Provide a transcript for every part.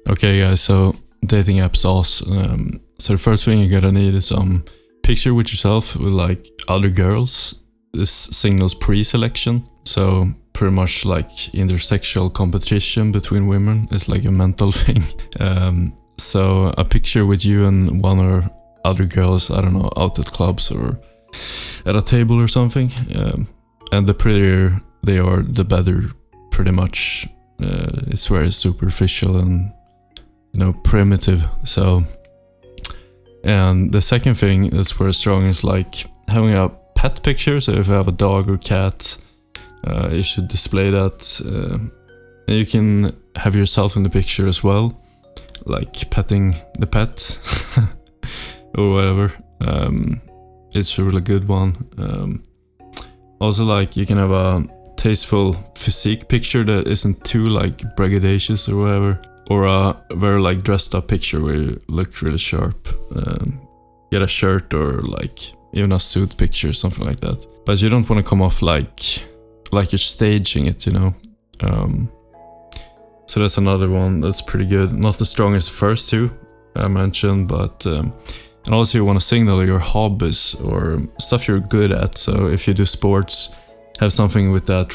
Okay, guys, so dating apps awesome. So the first thing you're gonna need is some picture with yourself with like other girls. This signals pre-selection, so pretty much like intersexual competition between women. It's like a mental thing. So a picture with you and one or other girls, I don't know, out at clubs or at a table or something. And the prettier they are, the better, pretty much. It's very superficial and primitive. So, and the second thing that's very strong is like having a pet picture. So if you have a dog or cat, you should display that. And you can have yourself in the picture as well, like petting the pet or whatever. It's a really good one. Also, like you can have a tasteful physique picture that isn't too like braggadocious or whatever, or a very like dressed up picture where you look really sharp. Get a shirt or like even a suit picture, something like that. But you don't want to come off like you're staging it, So that's another one that's pretty good. Not the strongest first two I mentioned, but and also you want to signal your hobbies or stuff you're good at. So if you do sports, have something with that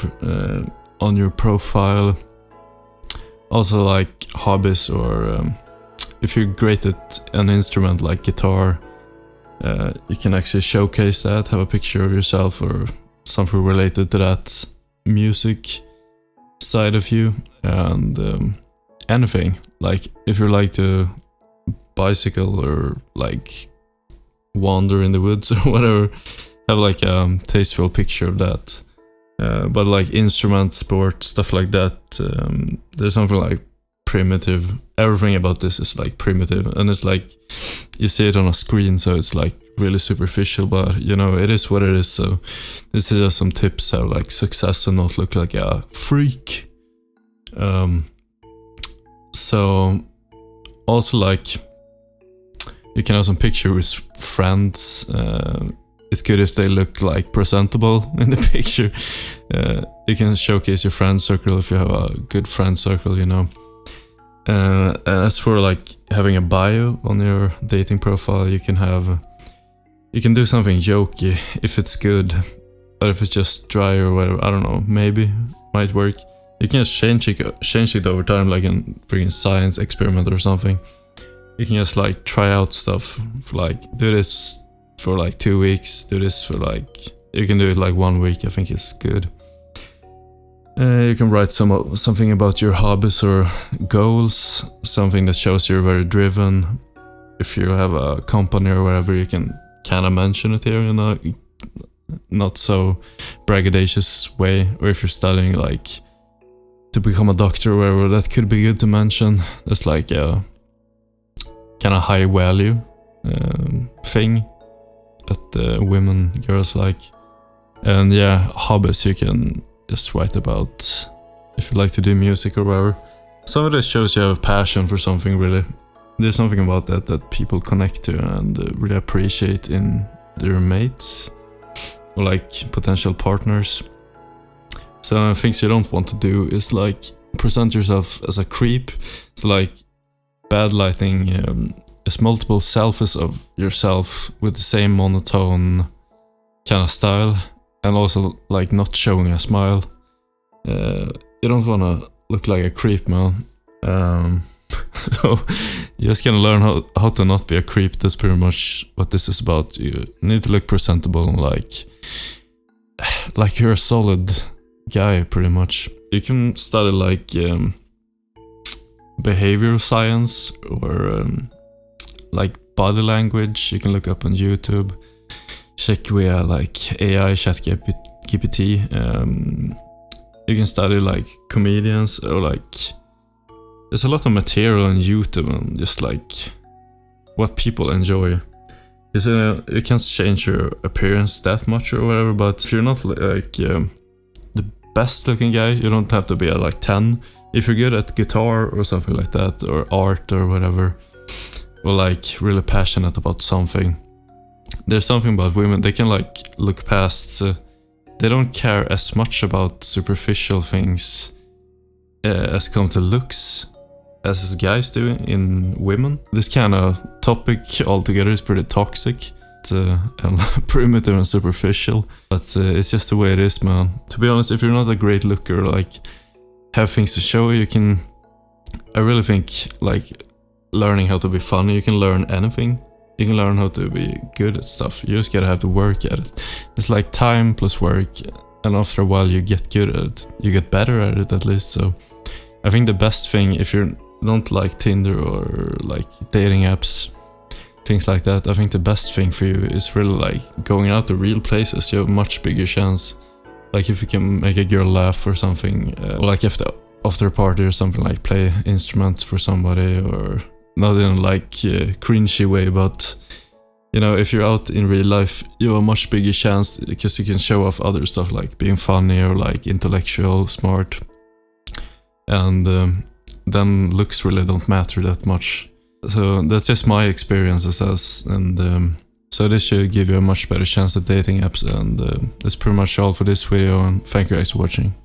on your profile. Also like hobbies, or if you're great at an instrument like guitar, you can actually showcase that, have a picture of yourself or something related to that music side of you. And anything, like if you like to bicycle or like wander in the woods or whatever, have like a tasteful picture of that. But like instrument, sport, stuff like that, there's something like primitive. Everything about this is like primitive, and it's like you see it on a screen, so it's like really superficial, but it is what it is. So this is just some tips how like success and not look like a freak. So also like you can have some picture with friends. It's good if they look like presentable in the picture. You can showcase your friend circle if you have a good friend circle, And as for like having a bio on your dating profile, you can do something jokey if it's good, but if it's just dry or whatever, I don't know, maybe might work. You can just change it over time, like in freaking science experiment or something. You can just like try out stuff, for like do this for like 2 weeks, do this for like, you can do it like 1 week, I think it's good. You can write something about your hobbies or goals, something that shows you're very driven. If you have a company or whatever, you can kind of mention it here in a not so braggadocious way. Or if you're studying like to become a doctor or whatever, that could be good to mention. That's like a kind of high value thing that girls like. And yeah, hobbies you can just write about if you like to do music or whatever. Some of this shows you have a passion for something, really. There's something about that people connect to and really appreciate in their mates or like potential partners. So things you don't want to do is like present yourself as a creep. It's like bad lighting, is multiple selfies of yourself with the same monotone kind of style, and also like not showing a smile. You don't want to look like a creep, man. So you just gotta learn how to not be a creep. That's pretty much what this is about. You need to look presentable and like you're a solid guy, pretty much. You can study like behavioral science or like body language. You can look up on YouTube, check via like AI, ChatGPT. You can study like comedians, or like there's a lot of material on YouTube and just like what people enjoy. Because you can't change your appearance that much or whatever, but if you're not like the best looking guy, you don't have to be at like 10. If you're good at guitar or something like that, or art or whatever, or like really passionate about something, there's something about women, they can like look past, they don't care as much about superficial things as come to looks. as guys do in women. This kind of topic altogether is pretty toxic. And primitive and superficial, but it's just the way it is, man. To be honest, if you're not a great looker, like, have things to show, you can, I really think, like, learning how to be funny, you can learn anything. You can learn how to be good at stuff. You just gotta have to work at it. It's like time plus work, and after a while you get good at it. You get better at it, at least. So I think the best thing, if you don't like Tinder or like dating apps, things like that, I think the best thing for you is really like going out to real places. You have a much bigger chance. Like if you can make a girl laugh or something, or like after a party or something, like play instruments for somebody, or not in like cringy way, but you know, if you're out in real life, you have a much bigger chance because you can show off other stuff like being funny or like intellectual, smart, and then looks really don't matter that much. So that's just my experiences, and so this should give you a much better chance at dating apps. And that's pretty much all for this video, and thank you guys for watching.